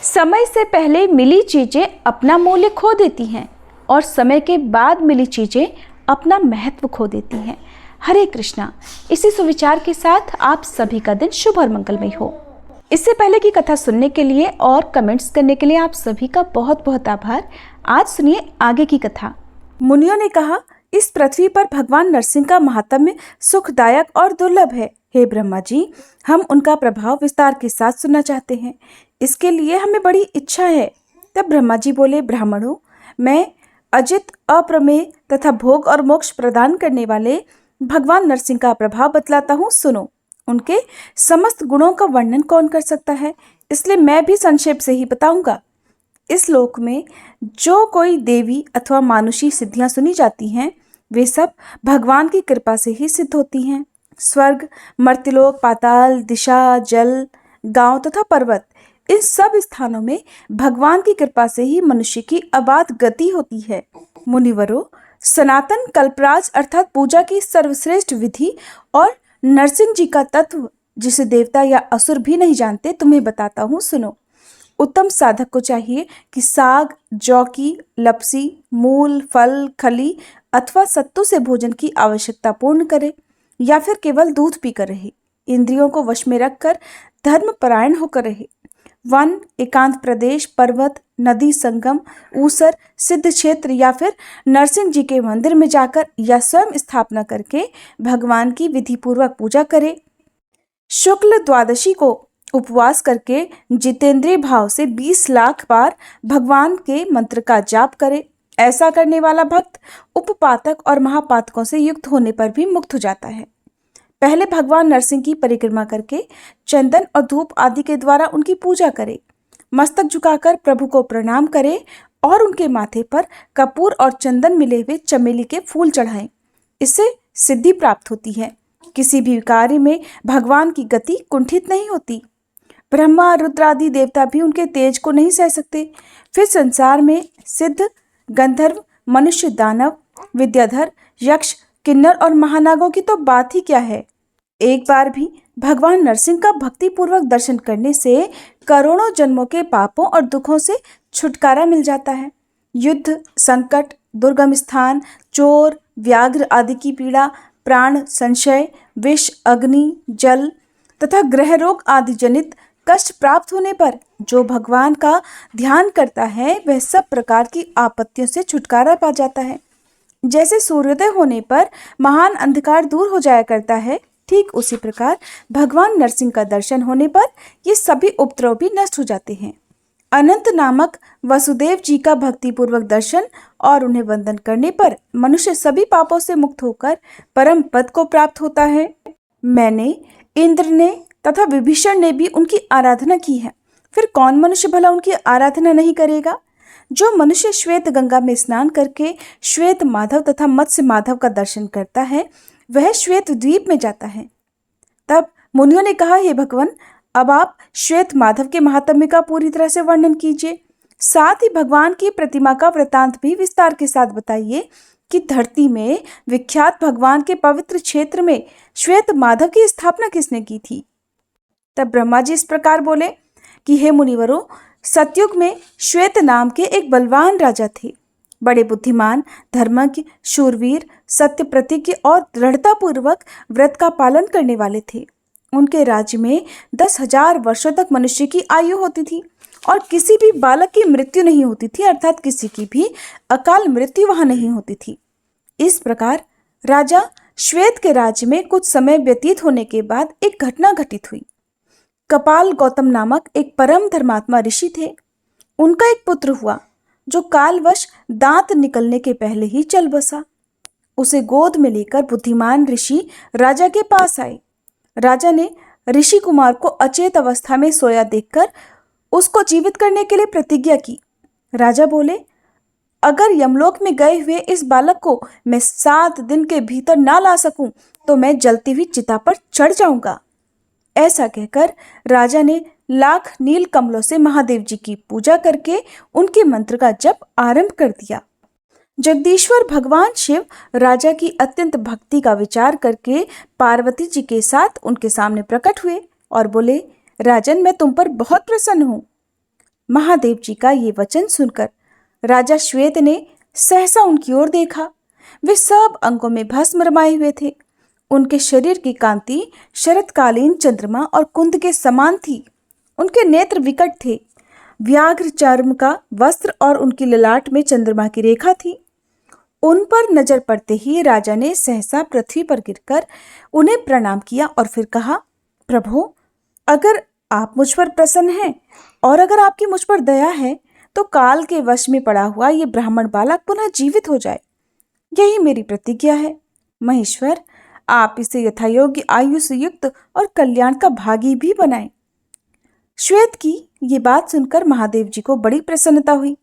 समय से पहले मिली चीजें अपना मूल्य खो देती हैं और समय के बाद मिली चीजें अपना महत्व खो देती हैं। हरे कृष्णा। इसी सुविचार के साथ आप सभी का दिन शुभ और मंगलमय हो। इससे पहले की कथा सुनने के लिए और कमेंट्स करने के लिए आप सभी का बहुत बहुत आभार। आज सुनिए आगे की कथा। मुनियों ने कहा, इस पृथ्वी पर भगवान नरसिंह का महात्म्य सुखदायक और दुर्लभ है। हे ब्रह्मा जी, हम उनका प्रभाव विस्तार के साथ सुनना चाहते हैं। इसके लिए हमें बड़ी इच्छा है। तब ब्रह्मा जी बोले, ब्राह्मणों, मैं अजित, अप्रमेय तथा भोग और मोक्ष प्रदान करने वाले भगवान नरसिंह का प्रभाव बतलाता हूँ, सुनो। उनके समस्त गुणों का वर्णन कौन कर सकता है, इसलिए मैं भी संक्षेप से ही बताऊंगा। इस लोक में जो कोई देवी अथवा मानुषी सिद्धियां सुनी जाती हैं, वे सब भगवान की कृपा से ही सिद्ध होती हैं। स्वर्ग, मर्त्यलोक, पाताल, दिशा, जल, गांव तथा पर्वत, इन सब स्थानों में भगवान की कृपा से ही मनुष्य की अबाध गति होती है। मुनिवरों, सनातन कल्पराज अर्थात पूजा की सर्वश्रेष्ठ विधि और नरसिंह जी का तत्व, जिसे देवता या असुर भी नहीं जानते, तुम्हें बताता हूँ, सुनो। उत्तम साधक को चाहिए कि साग, जौ की लपसी, मूल, फल, खली अथवा सत्तू से भोजन की आवश्यकता पूर्ण करे या फिर केवल दूध पीकर रहे। इंद्रियों को वश में रखकर धर्मपरायण होकर रहे। वन, एकांत प्रदेश, पर्वत, नदी संगम, ऊसर, सिद्ध क्षेत्र या फिर नरसिंह जी के मंदिर में जाकर या स्वयं स्थापना करके भगवान की विधि पूर्वक पूजा करे। शुक्ल द्वादशी को उपवास करके जितेंद्रिय भाव से 20 लाख बार भगवान के मंत्र का जाप करे। ऐसा करने वाला भक्त उपपातक और महापातकों से युक्त होने पर भी मुक्त हो जाता है। पहले भगवान नरसिंह की परिक्रमा करके चंदन और धूप आदि के द्वारा उनकी पूजा करे। मस्तक झुकाकर प्रभु को प्रणाम करे और उनके माथे पर कपूर और चंदन मिले हुए चमेली के फूल चढ़ाएं। इससे सिद्धि प्राप्त होती है। किसी भी कार्य में भगवान की गति कुंठित नहीं होती। ब्रह्मा, रुद्र आदि देवता भी उनके तेज को नहीं सह सकते। फिर संसार में सिद्ध, गंधर्व, मनुष्य, दानव, विद्याधर, यक्ष, किन्नर और महानागों की तो बात ही क्या है। एक बार भी भगवान नरसिंह का भक्ति पूर्वक दर्शन करने से करोड़ों जन्मों के पापों और दुखों से छुटकारा मिल जाता है। युद्ध, संकट, दुर्गम स्थान, चोर, व्याघ्र आदि की पीड़ा, प्राण संशय, विष, अग्नि, जल तथा ग्रह रोग आदि जनित कष्ट प्राप्त होने पर जो भगवान का ध्यान करता है, वह सब प्रकार की आपत्तियों से छुटकारा पा जाता है। जैसे सूर्योदय होने पर महान अंधकार दूर हो जाया करता है, ठीक उसी प्रकार भगवान नरसिंह का दर्शन होने पर ये सभी उपद्रव भी नष्ट हो जाते हैं। अनंत नामक वसुदेव जी का भक्ति पूर्वक दर्शन और उन्हें वंदन करने पर मनुष्य सभी पापों से मुक्त होकर परम पद को प्राप्त होता है। मैंने, इंद्र ने तथा विभीषण ने भी उनकी आराधना की है। फिर कौन मनुष्य भला उनकी आराधना नहीं करेगा। जो मनुष्य श्वेत गंगा में स्नान करके श्वेत माधव तथा मत्स्य माधव का दर्शन करता है, वह श्वेत द्वीप में जाता है। तब मुनियों ने कहा, हे भगवान, अब आप श्वेत माधव के महात्म्य का पूरी तरह से वर्णन कीजिए। साथ ही भगवान की प्रतिमा का वृतांत भी विस्तार के साथ बताइए कि धरती में विख्यात भगवान के पवित्र क्षेत्र में श्वेत माधव की स्थापना किसने की थी। तब ब्रह्मा जी इस प्रकार बोले कि हे मुनिवरों, सतयुग में श्वेत नाम के एक बलवान राजा थे। बड़े बुद्धिमान, धर्मज्ञ, शूरवीर, सत्य प्रतिज्ञ और दृढ़ता पूर्वक व्रत का पालन करने वाले थे। उनके राज्य में 10,000 वर्षों तक मनुष्य की आयु होती थी और किसी भी बालक की मृत्यु नहीं होती थी, अर्थात किसी की भी अकाल मृत्यु वहां नहीं होती थी। इस प्रकार राजा श्वेत के राज्य में कुछ समय व्यतीत होने के बाद एक घटना घटित हुई। कपाल गौतम नामक एक परम धर्मात्मा ऋषि थे। उनका एक पुत्र हुआ जो कालवश दांत निकलने के पहले ही चल बसा। उसे गोद में लेकर बुद्धिमान ऋषि राजा के पास आए। राजा ने ऋषि कुमार को अचेत अवस्था में सोया देखकर उसको जीवित करने के लिए प्रतिज्ञा की। राजा बोले, अगर यमलोक में गए हुए इस बालक को मैं 7 दिन के भीतर ना ला सकूं तो मैं जलती हुई चिता पर चढ़ जाऊंगा। ऐसा कहकर राजा ने लाख नील कमलों से महादेव जी की पूजा करके उनके मंत्र का जप आरंभ कर दिया। जगदीश्वर भगवान शिव राजा की अत्यंत भक्ति का विचार करके पार्वती जी के साथ उनके सामने प्रकट हुए और बोले, राजन, मैं तुम पर बहुत प्रसन्न हूँ। महादेव जी का ये वचन सुनकर राजा श्वेत ने सहसा उनकी ओर देखा। वे सब अंगों में भस्म रमाए हुए थे। उनके शरीर की कांति शरतकालीन चंद्रमा और कुंद के समान थी। उनके नेत्र विकट थे। व्याघ्र चर्म का वस्त्र और उनकी ललाट में चंद्रमा की रेखा थी। उन पर नजर पड़ते ही राजा ने सहसा पृथ्वी पर गिरकर उन्हें प्रणाम किया और फिर कहा, प्रभु, अगर आप मुझ पर प्रसन्न हैं और अगर आपकी मुझ पर दया है तो काल के वश में पड़ा हुआ ये ब्राह्मण बालक पुनः जीवित हो जाए। यही मेरी प्रतिज्ञा है। महेश्वर, आप इसे यथायोग्य आयु से युक्त और कल्याण का भागी भी बनाएं। श्वेत की ये बात सुनकर महादेव जी को बड़ी प्रसन्नता हुई।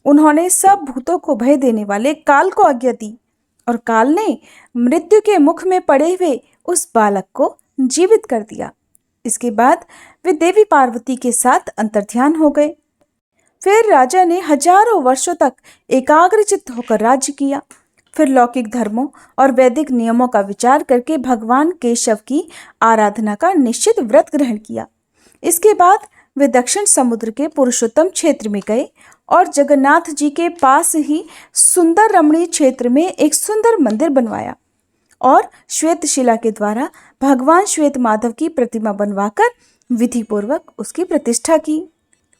उन्होंने सब भूतों को भय देने वाले काल को आज्ञा दी और काल ने मृत्यु के मुख में पड़े हुए उस बालक को जीवित कर दिया। इसके बाद वे देवी पार्वती के साथ अंतर्ध्यान हो गए। फिर राजा ने हजारों वर्षों तक एकाग्रचित्त होकर राज्य किया। फिर लौकिक धर्मों और वैदिक नियमों का विचार करके भगवान केशव की आराधना का निश्चित व्रत ग्रहण किया। इसके बाद वे दक्षिण समुद्र के पुरुषोत्तम क्षेत्र में गए और जगन्नाथ जी के पास ही सुंदर रमणीय क्षेत्र में एक सुंदर मंदिर बनवाया और श्वेत शिला के द्वारा भगवान श्वेत माधव की प्रतिमा बनवाकर विधि पूर्वक उसकी प्रतिष्ठा की।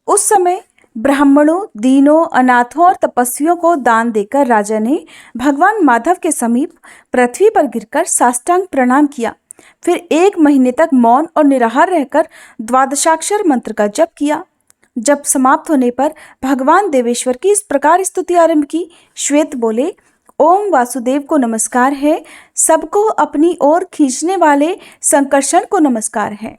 उस समय ब्राह्मणों, दीनों, अनाथों और तपस्वियों को दान देकर राजा ने भगवान माधव के समीप पृथ्वी पर गिरकर साष्टांग प्रणाम किया। फिर 1 महीने तक मौन और निराहार रहकर द्वादशाक्षर मंत्र का जप किया। जब समाप्त होने पर भगवान देवेश्वर की इस प्रकार स्तुति आरंभ की। श्वेत बोले, ओम वासुदेव को नमस्कार है। सबको अपनी ओर खींचने वाले संकर्षण को नमस्कार है।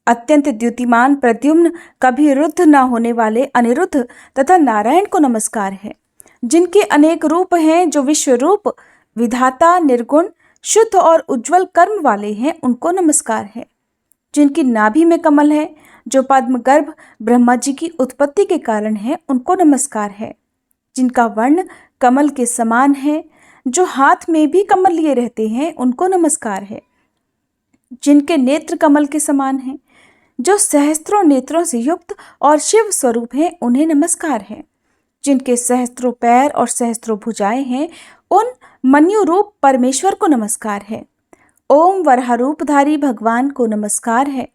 अत्यंत द्युतिमान प्रद्युम्न, कभी रुद्ध न होने वाले अनिरुद्ध तथा नारायण को नमस्कार है। जिनके अनेक रूप हैं, जो विश्व रूप, विधाता, निर्गुण, शुद्ध और उज्जवल कर्म वाले हैं, उनको नमस्कार है। जिनकी नाभि में कमल है, जो पद्म गर्भ ब्रह्मा जी की उत्पत्ति के कारण है, उनको नमस्कार है। जिनका वर्ण कमल के समान है, जो हाथ में भी कमल लिए रहते हैं, उनको नमस्कार है। जिनके नेत्र कमल के समान हैं, जो सहस्त्रों नेत्रों से युक्त और शिव स्वरूप हैं, उन्हें नमस्कार है। जिनके सहस्त्रों पैर और सहस्त्रों भुजाएं हैं, उन मन्यु रूप परमेश्वर को नमस्कार है। ओम वराहरूपधारी भगवान को नमस्कार है।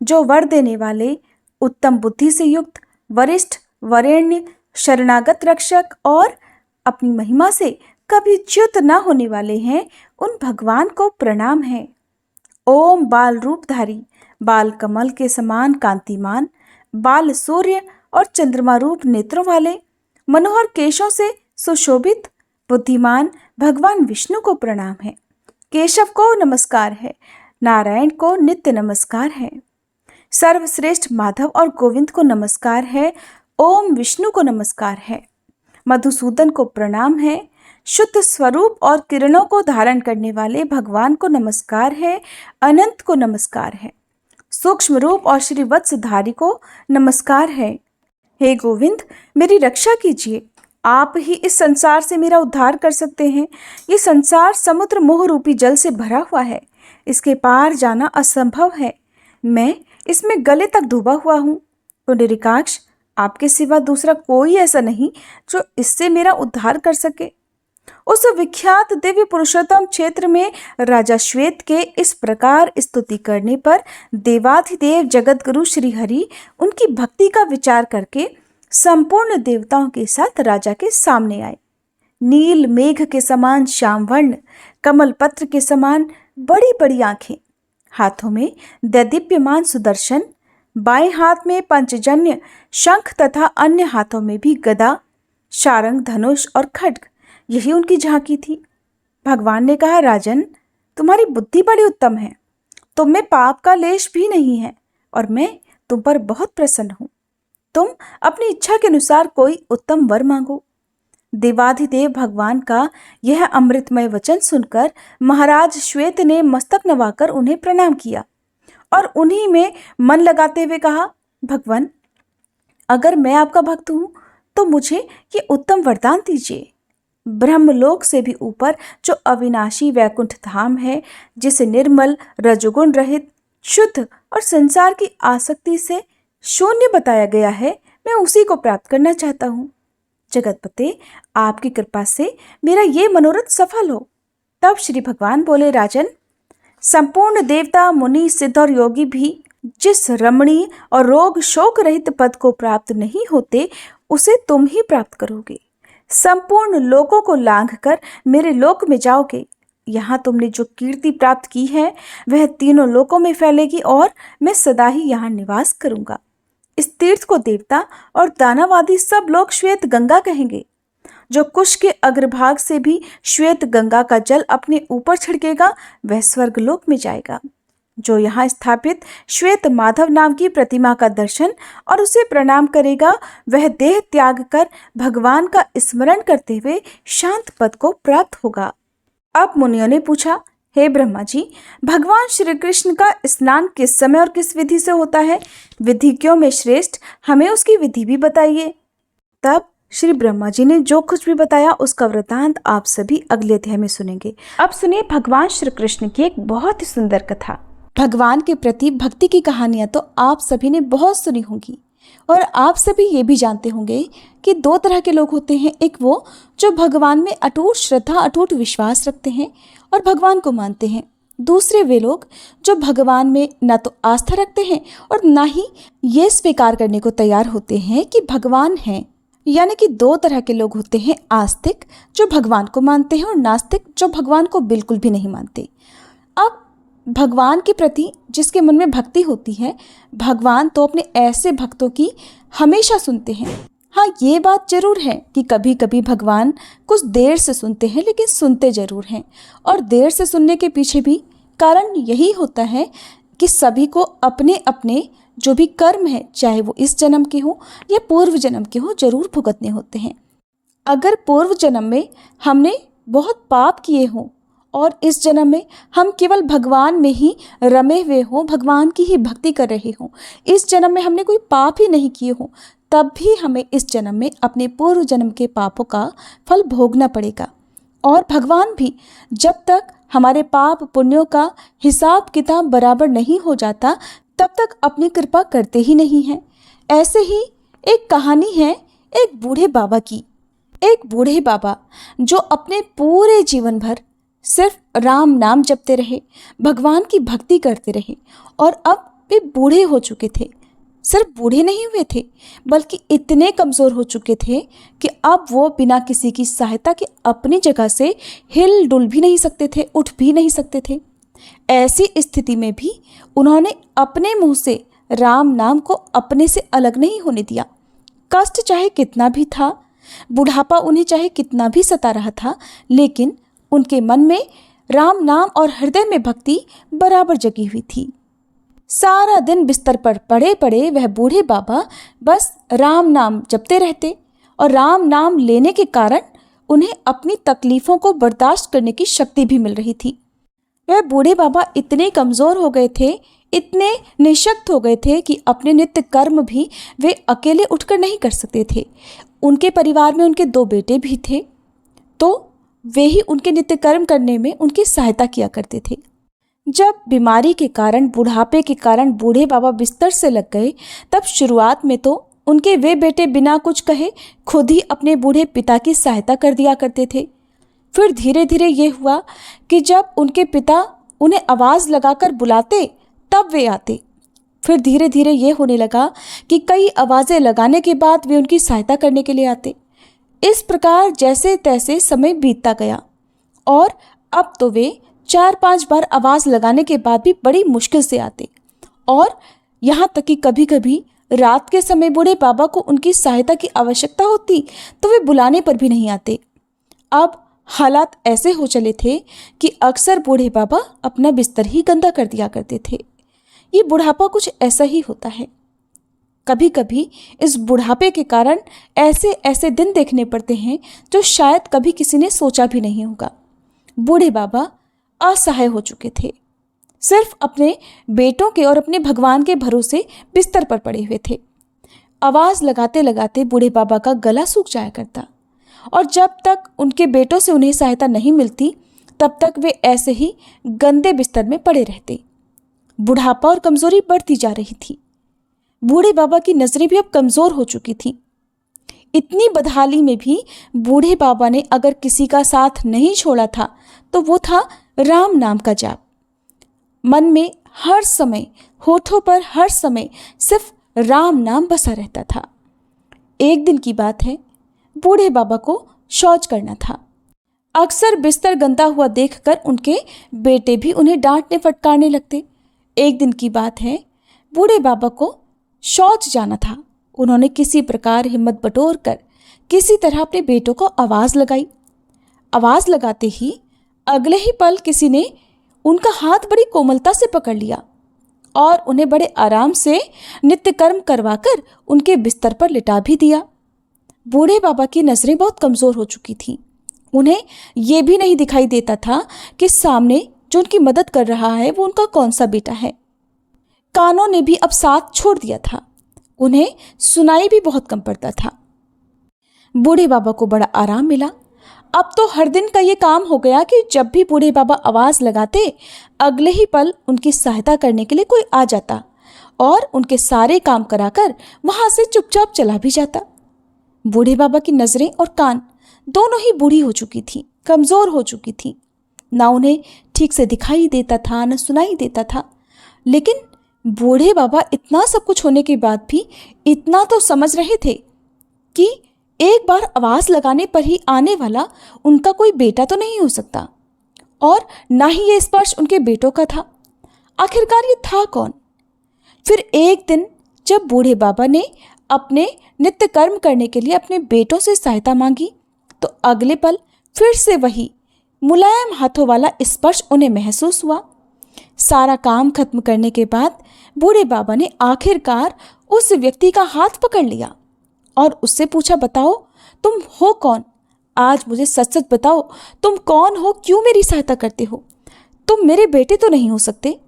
जो वर देने वाले, उत्तम बुद्धि से युक्त, वरिष्ठ, वरेण्य, शरणागत रक्षक और अपनी महिमा से कभी च्युत न होने वाले हैं, उन भगवान को प्रणाम है। ओम बाल रूपधारी, बाल कमल के समान कांतिमान, बाल सूर्य और चंद्रमा रूप नेत्रों वाले, मनोहर केशों से सुशोभित, बुद्धिमान भगवान विष्णु को प्रणाम है। केशव को नमस्कार है। नारायण को नित्य नमस्कार है। सर्वश्रेष्ठ माधव और गोविंद को नमस्कार है। ओम विष्णु को नमस्कार है। मधुसूदन को प्रणाम है। शुद्ध स्वरूप और किरणों को धारण करने वाले भगवान को नमस्कार है। अनंत को नमस्कार है। सूक्ष्म रूप और श्री वत्सधारी को नमस्कार है। हे गोविंद, मेरी रक्षा कीजिए। आप ही इस संसार से मेरा उद्धार कर सकते हैं। ये संसार समुद्र मोह रूपी जल से भरा हुआ है। इसके पार जाना असंभव है। मैं इसमें गले तक डूबा हुआ हूँ। पुंडरीकाक्ष, आपके सिवा दूसरा कोई ऐसा नहीं जो इससे मेरा उद्धार कर सके। उस विख्यात दिव्य पुरुषोत्तम क्षेत्र में राजा श्वेत के इस प्रकार स्तुति करने पर देवाधिदेव जगतगुरु श्री हरि उनकी भक्ति का विचार करके संपूर्ण देवताओं के साथ राजा के सामने आए। नील मेघ के समान श्याम वर्ण, कमल पत्र के समान बड़ी बड़ी आंखें, हाथों में दैदीप्यमान सुदर्शन, बाएं हाथ में पंचजन्य शंख तथा अन्य हाथों में भी गदा, शारंग, धनुष और खड्ग, यही उनकी झांकी थी। भगवान ने कहा, राजन, तुम्हारी बुद्धि बड़ी उत्तम है। तुम में पाप का लेश भी नहीं है और मैं तुम पर बहुत प्रसन्न हूँ। तुम अपनी इच्छा के अनुसार कोई उत्तम वर मांगो। देवाधिदेव भगवान का यह अमृतमय वचन सुनकर महाराज श्वेत ने मस्तक नवाकर उन्हें प्रणाम किया और उन्हीं में मन लगाते हुए कहा, भगवान, अगर मैं आपका भक्त हूँ तो मुझे ये उत्तम वरदान दीजिए। ब्रह्मलोक से भी ऊपर जो अविनाशी वैकुंठ धाम है, जिसे निर्मल, रजोगुण रहित, शुद्ध और संसार की आसक्ति से शून्य बताया गया है, मैं उसी को प्राप्त करना चाहता हूँ। जगतपते, आपकी कृपा से मेरा ये मनोरथ सफल हो। तब श्री भगवान बोले, राजन, संपूर्ण देवता, मुनि, सिद्ध और योगी भी जिस रमणीय और रोग शोक रहित पद को प्राप्त नहीं होते, उसे तुम ही प्राप्त करोगे। संपूर्ण लोकों को लांघकर मेरे लोक में जाओगे। यहाँ तुमने जो कीर्ति प्राप्त की है वह तीनों लोकों में फैलेगी और मैं सदा ही यहाँ निवास करूंगा। इस तीर्थ को देवता और दानवादी सब लोग श्वेत गंगा कहेंगे। जो कुश के अग्रभाग से भी श्वेत गंगा का जल अपने ऊपर छिड़केगा वह स्वर्गलोक में जाएगा। जो यहाँ स्थापित श्वेत माधव नाम की प्रतिमा का दर्शन और उसे प्रणाम करेगा वह देह त्याग कर भगवान का स्मरण करते हुए शांत पद को प्राप्त होगा। अब मुनियों ने पूछा, हे ब्रह्मा जी, भगवान श्री कृष्ण का स्नान किस समय और किस विधि से होता है? विधि क्यों में श्रेष्ठ, हमें उसकी विधि भी बताइए। तब श्री ब्रह्मा जी ने जो कुछ भी बताया उसका वृतांत आप सभी अगले अध्याय में सुनेंगे। अब सुनिए भगवान श्री कृष्ण की एक बहुत ही सुंदर कथा। भगवान के प्रति भक्ति की कहानियां तो आप सभी ने बहुत सुनी होंगी और आप सभी ये भी जानते होंगे कि दो तरह के लोग होते हैं। एक वो जो भगवान में अटूट श्रद्धा, अटूट विश्वास रखते हैं और भगवान को मानते हैं। दूसरे वे लोग जो भगवान में न तो आस्था रखते हैं और ना ही ये स्वीकार करने को तैयार होते हैं कि भगवान हैं। यानी कि दो तरह के लोग होते हैं, आस्तिक जो भगवान को मानते हैं और नास्तिक जो भगवान को बिल्कुल भी नहीं मानते। अब भगवान के प्रति जिसके मन में भक्ति होती है, भगवान तो अपने ऐसे भक्तों की हमेशा सुनते हैं। हाँ, ये बात जरूर है कि कभी कभी भगवान कुछ देर से सुनते हैं, लेकिन सुनते जरूर हैं। और देर से सुनने के पीछे भी कारण यही होता है कि सभी को अपने अपने जो भी कर्म है, चाहे वो इस जन्म के हो या पूर्व जन्म के हो, जरूर भुगतने होते हैं। अगर पूर्व जन्म में हमने बहुत पाप किए हों और इस जन्म में हम केवल भगवान में ही रमे हुए हों, भगवान की ही भक्ति कर रहे हों, इस जन्म में हमने कोई पाप ही नहीं किए हों, तब भी हमें इस जन्म में अपने पूर्व जन्म के पापों का फल भोगना पड़ेगा। और भगवान भी जब तक हमारे पाप पुण्यों का हिसाब किताब बराबर नहीं हो जाता तब तक अपनी कृपा करते ही नहीं हैं। ऐसे ही एक कहानी है एक बूढ़े बाबा की। एक बूढ़े बाबा जो अपने पूरे जीवन भर सिर्फ राम नाम जपते रहे, भगवान की भक्ति करते रहे और अब वे बूढ़े हो चुके थे। सिर्फ बूढ़े नहीं हुए थे बल्कि इतने कमज़ोर हो चुके थे कि अब वो बिना किसी की सहायता के अपनी जगह से हिल डुल भी नहीं सकते थे, उठ भी नहीं सकते थे। ऐसी स्थिति में भी उन्होंने अपने मुंह से राम नाम को अपने से अलग नहीं होने दिया। कष्ट चाहे कितना भी था, बुढ़ापा उन्हें चाहे कितना भी सता रहा था, लेकिन उनके मन में राम नाम और हृदय में भक्ति बराबर जगी हुई थी। सारा दिन बिस्तर पर पड़े पड़े वह बूढ़े बाबा बस राम नाम जपते रहते और राम नाम लेने के कारण उन्हें अपनी तकलीफ़ों को बर्दाश्त करने की शक्ति भी मिल रही थी। वह बूढ़े बाबा इतने कमज़ोर हो गए थे, इतने निःशक्त हो गए थे कि अपने नित्य कर्म भी वे अकेले उठकर नहीं कर सकते थे। उनके परिवार में उनके 2 बेटे भी थे, तो वे ही उनके नित्य कर्म करने में उनकी सहायता किया करते थे। जब बीमारी के कारण, बुढ़ापे के कारण बूढ़े बाबा बिस्तर से लग गए, तब शुरुआत में तो उनके वे बेटे बिना कुछ कहे खुद ही अपने बूढ़े पिता की सहायता कर दिया करते थे। फिर धीरे धीरे ये हुआ कि जब उनके पिता उन्हें आवाज़ लगाकर बुलाते तब वे आते। फिर धीरे धीरे ये होने लगा कि कई आवाज़ें लगाने के बाद वे उनकी सहायता करने के लिए आते। इस प्रकार जैसे तैसे समय बीतता गया और अब तो वे 4-5 बार आवाज़ लगाने के बाद भी बड़ी मुश्किल से आते और यहाँ तक कि कभी कभी रात के समय बूढ़े बाबा को उनकी सहायता की आवश्यकता होती तो वे बुलाने पर भी नहीं आते। अब हालात ऐसे हो चले थे कि अक्सर बूढ़े बाबा अपना बिस्तर ही गंदा कर दिया करते थे। ये बुढ़ापा कुछ ऐसा ही होता है। कभी कभी इस बुढ़ापे के कारण ऐसे ऐसे दिन देखने पड़ते हैं जो शायद कभी किसी ने सोचा भी नहीं होगा। बूढ़े बाबा असहाय हो चुके थे, सिर्फ अपने बेटों के और अपने भगवान के भरोसे बिस्तर पर पड़े हुए थे। आवाज़ लगाते लगाते बूढ़े बाबा का गला सूख जाया करता और जब तक उनके बेटों से उन्हें सहायता नहीं मिलती तब तक वे ऐसे ही गंदे बिस्तर में पड़े रहते। बुढ़ापा और कमज़ोरी बढ़ती जा रही थी। बूढ़े बाबा की नजरें भी अब कमजोर हो चुकी थीं। इतनी बदहाली में भी बूढ़े बाबा ने अगर किसी का साथ नहीं छोड़ा था तो वो था राम नाम का जाप। मन में हर समय, होठों पर हर समय सिर्फ राम नाम बसा रहता था। एक दिन की बात है, बूढ़े बाबा को शौच करना था। अक्सर बिस्तर गंदा हुआ देखकर उनके बेटे भी उन्हें डांटने फटकारने लगते। एक दिन की बात है, बूढ़े बाबा को शौच जाना था। उन्होंने किसी प्रकार हिम्मत बटोर कर किसी तरह अपने बेटों को आवाज़ लगाई। आवाज़ लगाते ही अगले ही पल किसी ने उनका हाथ बड़ी कोमलता से पकड़ लिया और उन्हें बड़े आराम से नित्य कर्म करवाकर उनके बिस्तर पर लिटा भी दिया। बूढ़े बाबा की नज़रें बहुत कमज़ोर हो चुकी थीं। उन्हें ये भी नहीं दिखाई देता था कि सामने जो उनकी मदद कर रहा है वो उनका कौन सा बेटा है। कानों ने भी अब साथ छोड़ दिया था। उन्हें सुनाई भी बहुत कम पड़ता था। बूढ़े बाबा को बड़ा आराम मिला। अब तो हर दिन का ये काम हो गया कि जब भी बूढ़े बाबा आवाज़ लगाते, अगले ही पल उनकी सहायता करने के लिए कोई आ जाता और उनके सारे काम कराकर वहाँ से चुपचाप चला भी जाता। बूढ़े बाबा की नज़रें और कान दोनों ही बूढ़ी हो चुकी थी, कमज़ोर हो चुकी थी। ना उन्हें ठीक से दिखाई देता था, न सुनाई देता था। लेकिन बूढ़े बाबा इतना सब कुछ होने के बाद भी इतना तो समझ रहे थे कि एक बार आवाज़ लगाने पर ही आने वाला उनका कोई बेटा तो नहीं हो सकता, और ना ही ये स्पर्श उनके बेटों का था। आखिरकार ये था कौन? फिर एक दिन जब बूढ़े बाबा ने अपने नित्य कर्म करने के लिए अपने बेटों से सहायता मांगी तो अगले पल फिर से वही मुलायम हाथों वाला स्पर्श उन्हें महसूस हुआ। सारा काम खत्म करने के बाद बूढ़े बाबा ने आखिरकार उस व्यक्ति का हाथ पकड़ लिया और उससे पूछा, बताओ तुम हो कौन? आज मुझे सच सच बताओ, तुम कौन हो? क्यों मेरी सहायता करते हो? तुम मेरे बेटे तो नहीं हो सकते।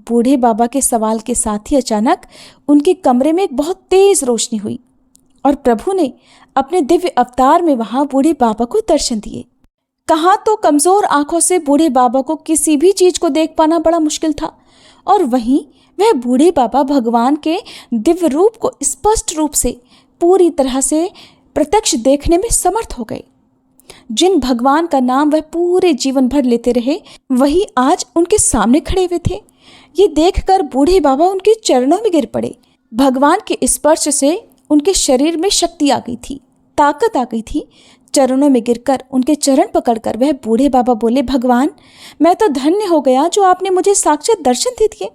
बूढ़े बाबा के सवाल के साथ ही अचानक उनके कमरे में एक बहुत तेज रोशनी हुई और प्रभु ने अपने दिव्य अवतार में वहां बूढ़े बाबा को दर्शन दिए। कहाँ तो कमजोर आंखों से बूढ़े बाबा को किसी भी चीज को देख पाना बड़ा मुश्किल था, और वहीं वह बूढ़े बाबा भगवान के दिव्य रूप को स्पष्ट रूप से पूरी तरह से प्रत्यक्ष देखने में समर्थ हो गए। जिन भगवान का नाम वह पूरे जीवन भर लेते रहे, वही आज उनके सामने खड़े हुए थे। ये देखकर बूढ़े बाबा उनके चरणों में गिर पड़े। भगवान के स्पर्श से उनके शरीर में शक्ति आ गई थी, ताकत आ गई थी। चरणों में गिरकर उनके चरण पकड़कर वह बूढ़े बाबा बोले, भगवान, मैं तो धन्य हो गया जो आपने मुझे साक्षात दर्शन दे दिए।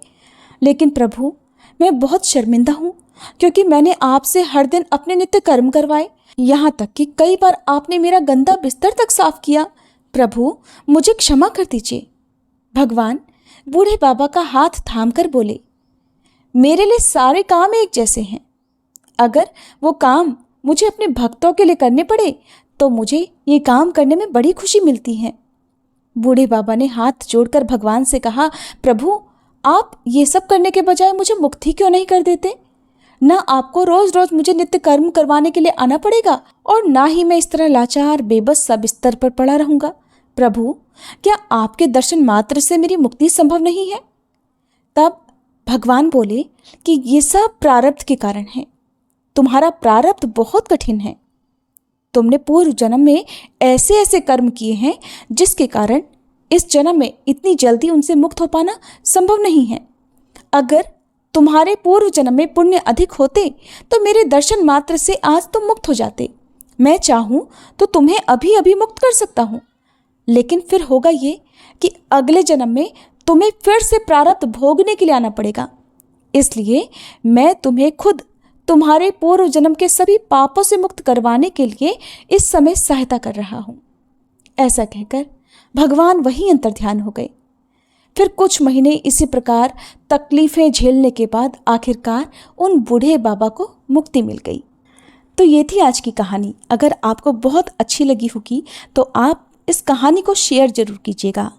लेकिन प्रभु, मैं बहुत शर्मिंदा हूँ क्योंकि मैंने आपसे हर दिन अपने नित्य कर्म करवाए, यहाँ तक कि कई बार आपने मेरा गंदा बिस्तर तक साफ किया। प्रभु, मुझे क्षमा कर दीजिए। भगवान बूढ़े बाबा का हाथ थामकर बोले, मेरे लिए सारे काम एक जैसे हैं। अगर वो काम मुझे अपने भक्तों के लिए करने पड़े तो मुझे ये काम करने में बड़ी खुशी मिलती है। बूढ़े बाबा ने हाथ जोड़कर भगवान से कहा, प्रभु, आप ये सब करने के बजाय मुझे मुक्त ही क्यों नहीं कर देते? ना आपको रोज रोज मुझे नित्य कर्म करवाने के लिए आना पड़ेगा और ना ही मैं इस तरह लाचार बेबस सा बिस्तर पर पड़ा रहूंगा। प्रभु, क्या आपके दर्शन मात्र से मेरी मुक्ति संभव नहीं है? तब भगवान बोले कि ये सब प्रारब्ध के कारण है। तुम्हारा प्रारब्ध बहुत कठिन है। तुमने पूर्व जन्म में ऐसे ऐसे कर्म किए हैं जिसके कारण इस जन्म में इतनी जल्दी उनसे मुक्त हो पाना संभव नहीं है। अगर तुम्हारे पूर्व जन्म में पुण्य अधिक होते तो मेरे दर्शन मात्र से आज तुम मुक्त हो जाते। मैं चाहूँ तो तुम्हें अभी अभी मुक्त कर सकता हूँ, लेकिन फिर होगा ये कि अगले जन्म में तुम्हें फिर से प्रारब्ध भोगने के लिए आना पड़ेगा। इसलिए मैं तुम्हें खुद तुम्हारे पूर्व जन्म के सभी पापों से मुक्त करवाने के लिए इस समय सहायता कर रहा हूँ। ऐसा कहकर भगवान वहीं अंतर्ध्यान हो गए। फिर कुछ महीने इसी प्रकार तकलीफें झेलने के बाद आखिरकार उन बूढ़े बाबा को मुक्ति मिल गई। तो ये थी आज की कहानी। अगर आपको बहुत अच्छी लगी होगी तो आप इस कहानी को शेयर जरूर कीजिएगा।